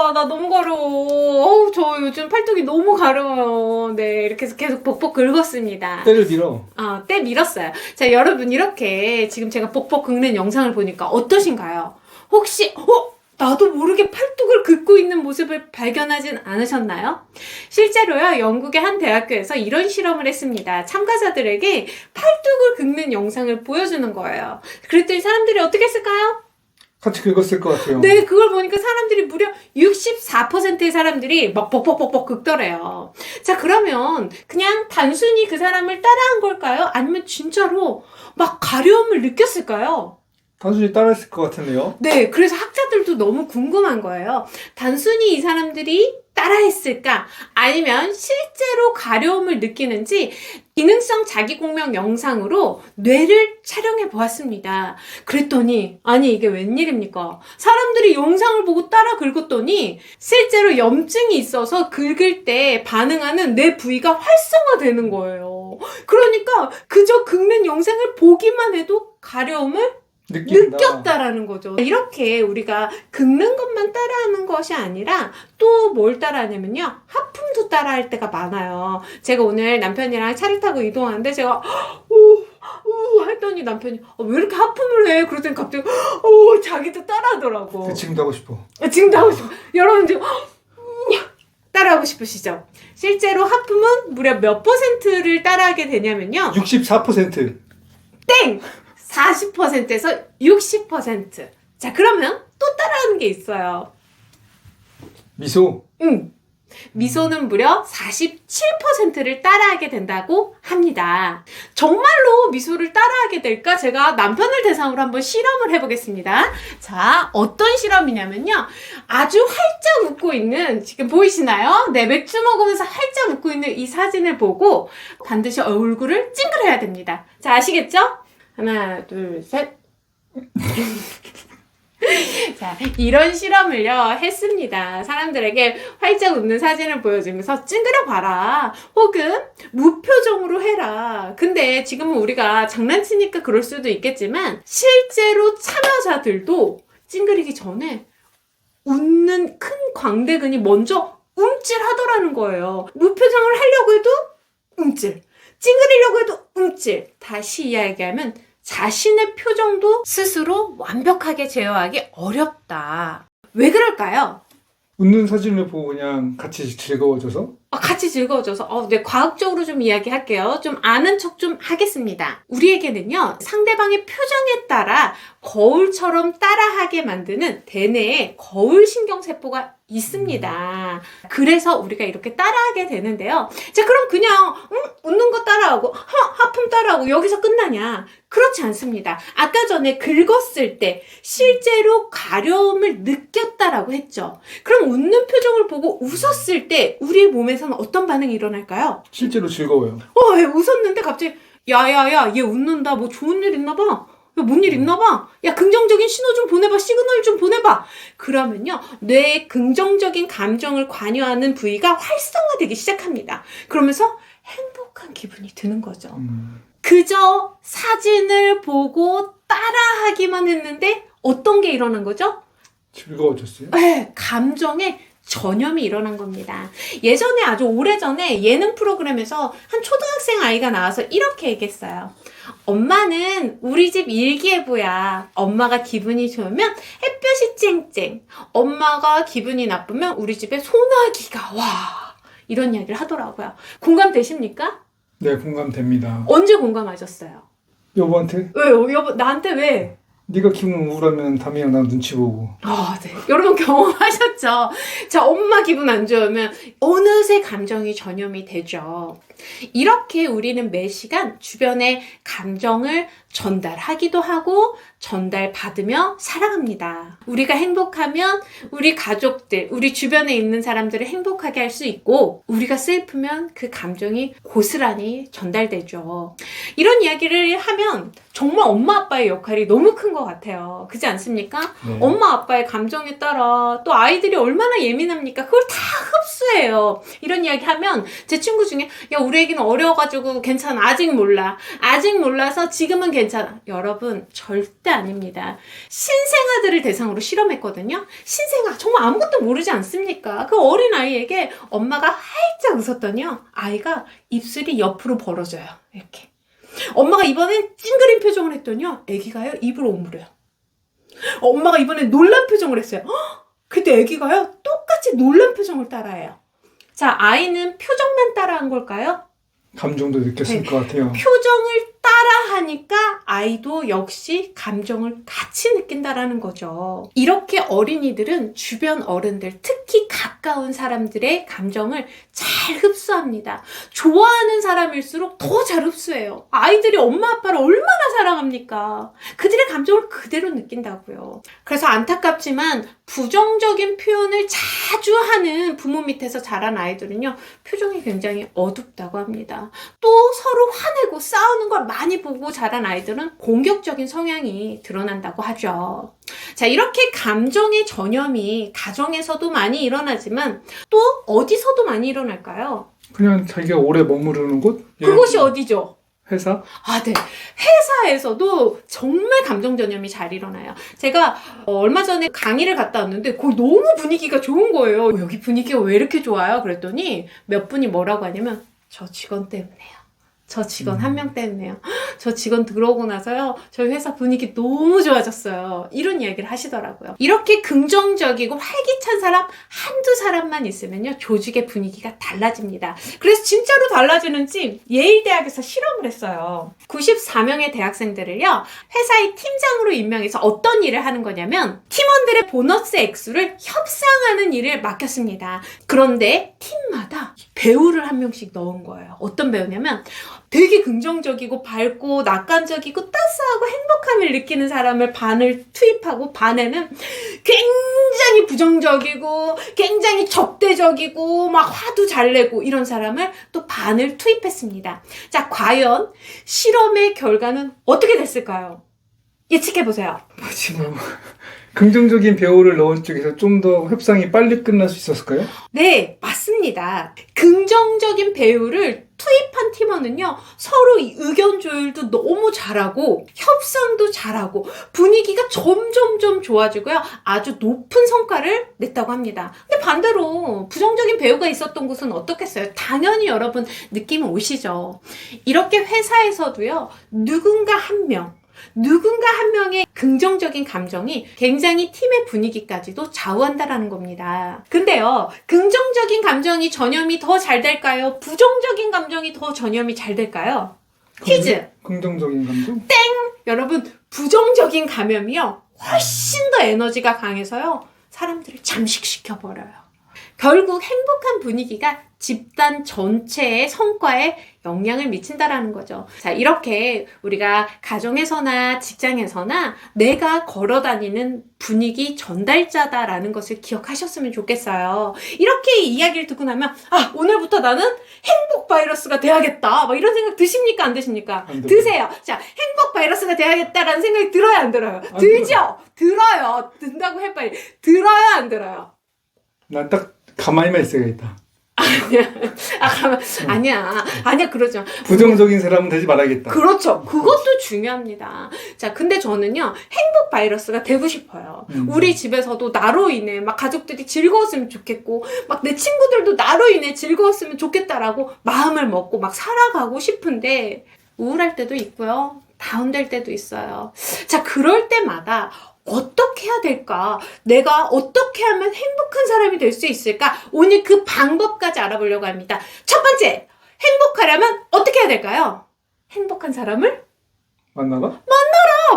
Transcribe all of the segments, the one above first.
오빠 나 너무 가려워. 저 요즘 팔뚝이 너무 가려워요. 네, 이렇게 해서 계속 복복 긁었습니다. 때를 밀어. 때 밀었어요. 자, 여러분 이렇게 지금 제가 복복 긁는 영상을 보니까 어떠신가요? 혹시 나도 모르게 팔뚝을 긁고 있는 모습을 발견하진 않으셨나요? 실제로요, 영국의 한 대학교에서 이런 실험을 했습니다. 참가자들에게 팔뚝을 긁는 영상을 보여주는 거예요. 그랬더니 사람들이 어떻게 했을까요? 같이 긁었을 것 같아요. 네, 그걸 보니까 사람들이 무려 64%의 사람들이 막 뻑뻑뻑뻑 긁더래요. 자, 그러면 그냥 단순히 그 사람을 따라한 걸까요? 아니면 진짜로 막 가려움을 느꼈을까요? 단순히 따라했을 것 같은데요. 네, 그래서 학자들도 너무 궁금한 거예요. 단순히 이 사람들이 따라했을까? 아니면 실제로 가려움을 느끼는지 기능성 자기공명 영상으로 뇌를 촬영해 보았습니다. 그랬더니 아니 이게 웬일입니까? 사람들이 영상을 보고 따라 긁었더니 실제로 염증이 있어서 긁을 때 반응하는 뇌 부위가 활성화되는 거예요. 그러니까 그저 긁는 영상을 보기만 해도 가려움을 느꼈다라는 거죠. 이렇게 우리가 긁는 것만 따라하는 것이 아니라 또 뭘 따라하냐면요, 하품도 따라할 때가 많아요. 제가 오늘 남편이랑 차를 타고 이동하는데 제가 우 했더니 남편이 왜 이렇게 하품을 해? 그러더니 갑자기 자기도 따라하더라고. 지금도 하고 싶어. 지금도 하고 싶어. 여러분 지금 따라하고 싶으시죠? 실제로 하품은 무려 몇 %를 따라하게 되냐면요, 64%. 땡! 40%에서 60%. 자, 그러면 또 따라하는 게 있어요. 미소. 미소는 무려 47%를 따라하게 된다고 합니다. 정말로 미소를 따라하게 될까? 제가 남편을 대상으로 한번 실험을 해보겠습니다. 자, 어떤 실험이냐면요, 아주 활짝 웃고 있는, 지금 보이시나요? 네, 맥주 먹으면서 활짝 웃고 있는 이 사진을 보고 반드시 얼굴을 찡그려야 됩니다. 자, 아시겠죠? 하나, 둘, 셋. 자, 이런 실험을요, 했습니다. 사람들에게 활짝 웃는 사진을 보여주면서 찡그려 봐라. 혹은 무표정으로 해라. 근데 지금은 우리가 장난치니까 그럴 수도 있겠지만, 실제로 참여자들도 찡그리기 전에 웃는 큰 광대근이 먼저 움찔하더라는 거예요. 무표정을 하려고 해도 움찔. 찡그리려고 해도 움찔. 다시 이야기하면 자신의 표정도 스스로 완벽하게 제어하기 어렵다. 왜 그럴까요? 웃는 사진을 보고 그냥 같이 즐거워져서? 같이 즐거워져서 네, 과학적으로 좀 이야기할게요. 좀 아는 척 좀 하겠습니다. 우리에게는요, 상대방의 표정에 따라 거울처럼 따라하게 만드는 대뇌에 거울 신경세포가 있습니다. 그래서 우리가 이렇게 따라하게 되는데요. 자, 그럼 그냥 웃는 거 따라하고 하품 따라하고 여기서 끝나냐? 그렇지 않습니다. 아까 전에 긁었을 때 실제로 가려움을 느꼈다라고 했죠. 그럼 웃는 표정을 보고 웃었을 때 우리 몸에서는 어떤 반응이 일어날까요? 실제로 즐거워요. 얘 웃었는데 갑자기 야야야 얘 웃는다, 뭐 좋은 일 있나 봐. 야, 뭔 일 있나 봐. 야, 긍정적인 신호 좀 보내봐. 시그널 좀 보내봐. 그러면요, 뇌의 긍정적인 감정을 관여하는 부위가 활성화되기 시작합니다. 그러면서 행복한 기분이 드는 거죠. 그저 사진을 보고 따라하기만 했는데 어떤 게 일어난 거죠? 즐거워졌어요? 네, 감정의 전염이 일어난 겁니다. 예전에, 아주 오래전에 예능 프로그램에서 한 초등학생 아이가 나와서 이렇게 얘기했어요. 엄마는 우리 집 일기예보야. 엄마가 기분이 좋으면 햇볕이 쨍쨍. 엄마가 기분이 나쁘면 우리 집에 소나기가 와. 이런 이야기를 하더라고요. 공감되십니까? 네, 공감됩니다. 언제 공감하셨어요? 여보한테? 왜요? 여보, 나한테 왜? 네가 기분 우울하면 담이랑 나 눈치 보고. 네. 여러분 경험하셨죠? 자, 엄마 기분 안 좋으면 어느새 감정이 전염이 되죠. 이렇게 우리는 매 시간 주변의 감정을 전달하기도 하고 전달받으며 살아갑니다. 우리가 행복하면 우리 가족들, 우리 주변에 있는 사람들을 행복하게 할 수 있고, 우리가 슬프면 그 감정이 고스란히 전달되죠. 이런 이야기를 하면 정말 엄마 아빠의 역할이 너무 큰 것 같아요. 그렇지 않습니까? 네. 엄마 아빠의 감정에 따라 또 아이들이 얼마나 예민합니까? 그걸 다 흡수해요. 이런 이야기 하면 제 친구 중에 야, 우리 애기는 어려워가지고 괜찮아. 아직 몰라. 아직 몰라서 지금은 괜찮아. 괜찮아. 여러분, 절대 아닙니다. 신생아들을 대상으로 실험했거든요. 신생아, 정말 아무것도 모르지 않습니까? 그 어린 아이에게 엄마가 활짝 웃었더니요. 아이가 입술이 옆으로 벌어져요. 이렇게. 엄마가 이번엔 찡그린 표정을 했더니요. 아기가요, 입을 오므려요. 엄마가 이번엔 놀란 표정을 했어요. 그때 아기가요, 똑같이 놀란 표정을 따라해요. 자, 아이는 표정만 따라한 걸까요? 감정도 느꼈을 것 같아요. 표정을 따라하니까 아이도 역시 감정을 같이 느낀다라는 거죠. 이렇게 어린이들은 주변 어른들, 특히 가까운 사람들의 감정을 잘 흡수합니다. 좋아하는 사람일수록 더 잘 흡수해요. 아이들이 엄마 아빠를 얼마나 사랑합니까? 그들의 감정을 그대로 느낀다고요. 그래서 안타깝지만 부정적인 표현을 자주 하는 부모 밑에서 자란 아이들은요, 표정이 굉장히 어둡다고 합니다. 또 서로 화내고 싸우는 걸 많이 보고 자란 아이들은 공격적인 성향이 드러난다고 하죠. 자, 이렇게 감정의 전염이 가정에서도 많이 일어나지만 또 어디서도 많이 일어날까요? 그냥 자기가 오래 머무르는 곳? 그곳이 어디죠? 회사? 아, 네. 회사에서도 정말 감정 전염이 잘 일어나요. 제가 얼마 전에 강의를 갔다 왔는데 거기 너무 분위기가 좋은 거예요. 여기 분위기가 왜 이렇게 좋아요? 그랬더니 몇 분이 뭐라고 하냐면 저 직원 때문에요. 저 직원 한 명 때문에요. 저 직원 들어오고 나서요, 저희 회사 분위기 너무 좋아졌어요. 이런 이야기를 하시더라고요. 이렇게 긍정적이고 활기찬 사람 한두 사람만 있으면요, 조직의 분위기가 달라집니다. 그래서 진짜로 달라지는지 예일대학에서 실험을 했어요. 94명의 대학생들을요, 회사의 팀장으로 임명해서 어떤 일을 하는 거냐면 팀원들의 보너스 액수를 협상하는 일을 맡겼습니다. 그런데 팀마다 배우를 한 명씩 넣은 거예요. 어떤 배우냐면 되게 긍정적이고 밝고 낙관적이고 따스하고 행복함을 느끼는 사람을 반을 투입하고, 반에는 굉장히 부정적이고 굉장히 적대적이고 막 화도 잘 내고 이런 사람을 또 반을 투입했습니다. 자, 과연 실험의 결과는 어떻게 됐을까요? 예측해보세요. 지금 긍정적인 배우를 넣은 쪽에서 좀 더 협상이 빨리 끝날 수 있었을까요? 네, 맞습니다. 긍정적인 배우를 투입한 팀원은요, 서로 의견 조율도 너무 잘하고 협상도 잘하고 분위기가 점점점 좋아지고요, 아주 높은 성과를 냈다고 합니다. 근데 반대로 부정적인 배우가 있었던 곳은 어떻겠어요? 당연히 여러분 느낌 오시죠? 이렇게 회사에서도요, 누군가 한 명의 긍정적인 감정이 굉장히 팀의 분위기까지도 좌우한다라는 겁니다. 근데요, 긍정적인 감정이 전염이 더 잘 될까요? 부정적인 감정이 더 전염이 잘 될까요? 퀴즈! 긍정적인 감정? 여러분, 부정적인 감염이요, 훨씬 더 에너지가 강해서요, 사람들을 잠식시켜버려요. 결국 행복한 분위기가 집단 전체의 성과에 영향을 미친다라는 거죠. 자, 이렇게 우리가 가정에서나 직장에서나 내가 걸어다니는 분위기 전달자다라는 것을 기억하셨으면 좋겠어요. 이렇게 이야기를 듣고 나면, 아, 오늘부터 나는 행복 바이러스가 돼야겠다, 막 이런 생각 드십니까? 안 드십니까? 안 들어요. 드세요. 자, 행복 바이러스가 돼야겠다라는 생각이 들어요? 안 들어요? 안 들죠? 들어요. 든다고 해, 빨리. 들어요? 안 들어요? 난 딱 가만히만 있어야겠다. 아니야, 그러죠. 부정적인 사람은 되지 말아야겠다. 그렇죠. 그것도 중요합니다. 자, 근데 저는요, 행복 바이러스가 되고 싶어요. 우리 집에서도 나로 인해 막 가족들이 즐거웠으면 좋겠고, 막 내 친구들도 나로 인해 즐거웠으면 좋겠다라고 마음을 먹고 막 살아가고 싶은데, 우울할 때도 있고요, 다운될 때도 있어요. 자, 그럴 때마다 어떻게 해야 될까? 내가 어떻게 하면 행복한 사람이 될 수 있을까? 오늘 그 방법까지 알아보려고 합니다. 첫 번째, 행복하려면 어떻게 해야 될까요? 행복한 사람을 만나봐?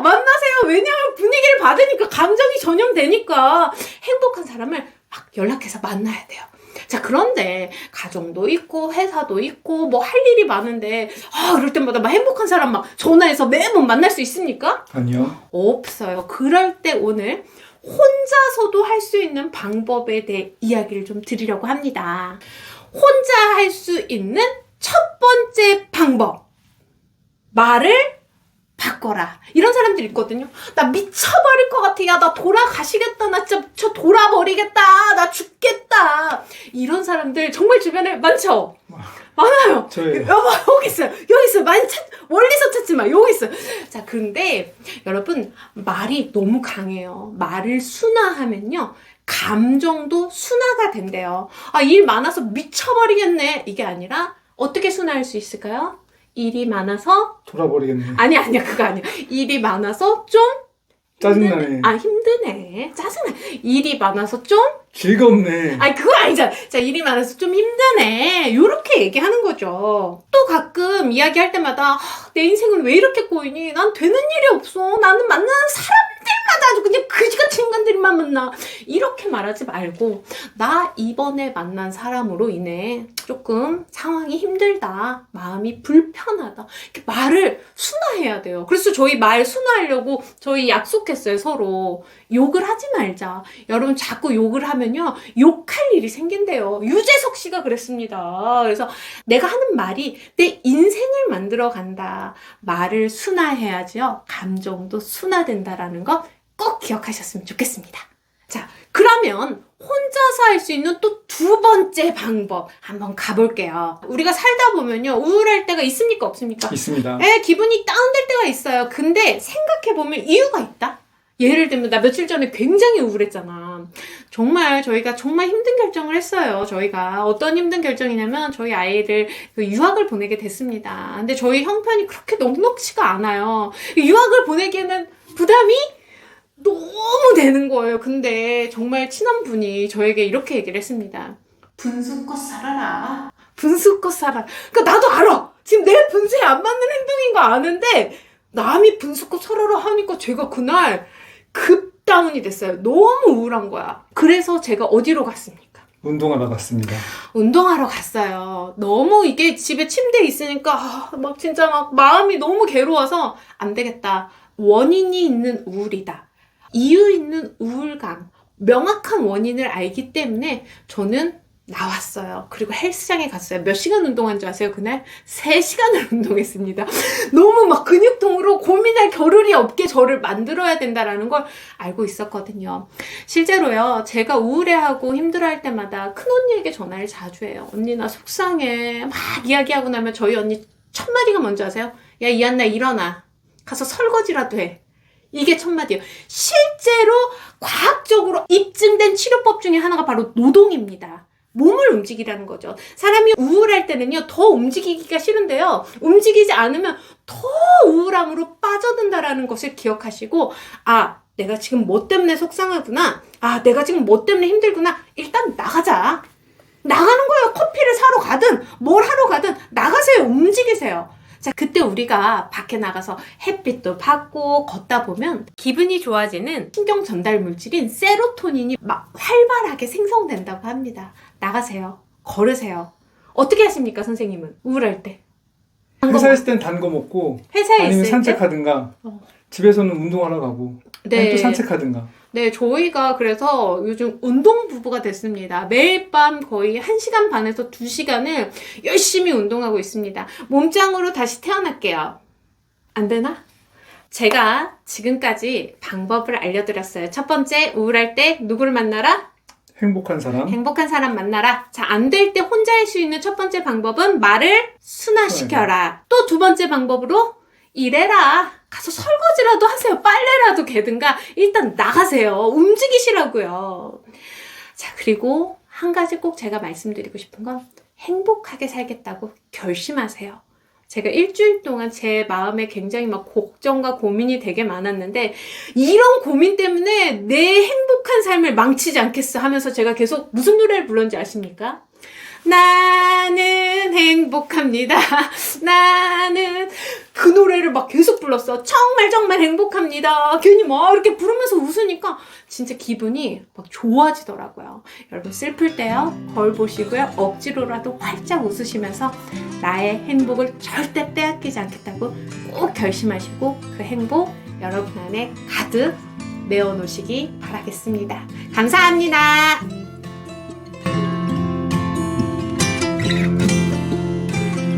만나세요. 왜냐하면 분위기를 받으니까, 감정이 전염되니까 행복한 사람을 막 연락해서 만나야 돼요. 자, 그런데 가정도 있고 회사도 있고 뭐 할 일이 많은데, 이럴 때마다 막 행복한 사람 막 전화해서 매번 만날 수 있습니까? 아니요. 없어요. 그럴 때 오늘 혼자서도 할 수 있는 방법에 대해 이야기를 좀 드리려고 합니다. 혼자 할 수 있는 첫 번째 방법, 말을 바꿔라. 이런 사람들 있거든요. 나 미쳐버릴 것 같아. 야, 나 돌아가시겠다. 나 진짜 저 돌아버리겠다. 나 죽겠다. 이런 사람들 정말 주변에 많죠? 많아요. 저예요. 여기 있어요. 여기 있어요. 멀리서 찾지 마. 여기 있어요. 자, 근데 여러분, 말이 너무 강해요. 말을 순화하면요. 감정도 순화가 된대요. 아, 일 많아서 미쳐버리겠네. 이게 아니라 어떻게 순화할 수 있을까요? 일이 많아서 돌아버리겠네. 아니야 그거 아니야. 일이 많아서 좀 짜증나네. 힘드네. 짜증나. 일이 많아서 좀 즐겁네. 아니 그거 아니잖아. 자, 일이 많아서 좀 힘드네. 요렇게 얘기하는 거죠. 또 가끔 이야기할 때마다 내 인생은 왜 이렇게 꼬이니? 난 되는 일이 없어. 나는 만나는 사람들마다 아주 그냥 그지같은 인간들만 만나. 이렇게 말하지 말고 나 이번에 만난 사람으로 인해 조금 상황이 힘들다. 마음이 불편하다. 이렇게 말을 순화해야 돼요. 그래서 저희 말 순화하려고 저희 약속했어요. 서로. 욕을 하지 말자. 여러분 자꾸 욕을 하면요. 욕할 일이 생긴대요. 유재석 씨가 그랬습니다. 그래서 내가 하는 말이 내 인생을 만들어 간다. 말을 순화해야죠. 감정도 순화된다라는 거 꼭 기억하셨으면 좋겠습니다. 자, 그러면 혼자서 할 수 있는 또 두 번째 방법 한번 가볼게요. 우리가 살다 보면요. 우울할 때가 있습니까? 없습니까? 있습니다. 기분이 다운될 때가 있어요. 근데 생각해보면 이유가 있다. 예를 들면 나 며칠 전에 굉장히 우울했잖아. 정말 저희가 정말 힘든 결정을 했어요. 저희가 어떤 힘든 결정이냐면 저희 아이를 유학을 보내게 됐습니다. 근데 저희 형편이 그렇게 넉넉치가 않아요. 유학을 보내기에는 부담이 너무 되는 거예요. 근데 정말 친한 분이 저에게 이렇게 얘기를 했습니다. 분수껏 살아라. 분수껏 살아라. 그러니까 나도 알아. 지금 내 분수에 안 맞는 행동인 거 아는데 남이 분수껏 살아라 하니까 제가 그날 급다운이 됐어요. 너무 우울한 거야. 그래서 제가 어디로 갔습니까? 운동하러 갔습니다. 운동하러 갔어요. 너무 이게 집에 침대에 있으니까 막 진짜 막 마음이 너무 괴로워서 안 되겠다. 원인이 있는 우울이다. 이유 있는 우울감. 명확한 원인을 알기 때문에 저는 나왔어요. 그리고 헬스장에 갔어요. 몇 시간 운동한 줄 아세요? 그날 3시간을 운동했습니다. 너무 막 근육통으로 고민할 겨를이 없게 저를 만들어야 된다라는 걸 알고 있었거든요. 실제로요. 제가 우울해하고 힘들어할 때마다 큰언니에게 전화를 자주 해요. 언니 나 속상해. 막 이야기하고 나면 저희 언니 첫 마디가 뭔지 아세요? 야 이한나 일어나. 가서 설거지라도 해. 이게 첫 마디예요. 실제로 과학적으로 입증된 치료법 중에 하나가 바로 노동입니다. 몸을 움직이라는 거죠. 사람이 우울할 때는요, 더 움직이기가 싫은데요. 움직이지 않으면 더 우울함으로 빠져든다라는 것을 기억하시고, 아, 내가 지금 뭐 때문에 속상하구나. 아, 내가 지금 뭐 때문에 힘들구나. 일단 나가자. 나가는 거예요. 커피를 사러 가든, 뭘 하러 가든, 나가세요. 움직이세요. 자, 그때 우리가 밖에 나가서 햇빛도 받고 걷다 보면 기분이 좋아지는 신경 전달 물질인 세로토닌이 막 활발하게 생성된다고 합니다. 나가세요. 걸으세요. 어떻게 하십니까, 선생님은? 우울할 때. 회사에 있을 땐 단 거 먹고 회사에 아니면 있을 산책하든가 집에서는 운동하러 가고 네. 또 산책하든가. 네, 저희가 그래서 요즘 운동 부부가 됐습니다. 매일 밤 거의 1시간 반에서 2시간을 열심히 운동하고 있습니다. 몸짱으로 다시 태어날게요. 안 되나? 제가 지금까지 방법을 알려드렸어요. 첫 번째, 우울할 때 누구를 만나라? 행복한 사람. 행복한 사람 만나라. 자, 안 될 때 혼자 할 수 있는 첫 번째 방법은 말을 순화시켜라. 또 두 번째 방법으로 일해라. 가서 설거지라도 하세요. 빨래라도 개든가 일단 나가세요. 움직이시라고요. 자, 그리고 한 가지 꼭 제가 말씀드리고 싶은 건 행복하게 살겠다고 결심하세요. 제가 일주일 동안 제 마음에 굉장히 막 걱정과 고민이 되게 많았는데 이런 고민 때문에 내 행복한 삶을 망치지 않겠어 하면서 제가 계속 무슨 노래를 불렀는지 아십니까? 나는 행복합니다. 나는 그 노래를 막 계속 불렀어. 정말 정말 행복합니다. 괜히 막 이렇게 부르면서 웃으니까 진짜 기분이 막 좋아지더라고요. 여러분 슬플 때요. 거울 보시고요. 억지로라도 활짝 웃으시면서 나의 행복을 절대 빼앗기지 않겠다고 꼭 결심하시고 그 행복 여러분 안에 가득 메워놓으시기 바라겠습니다. 감사합니다.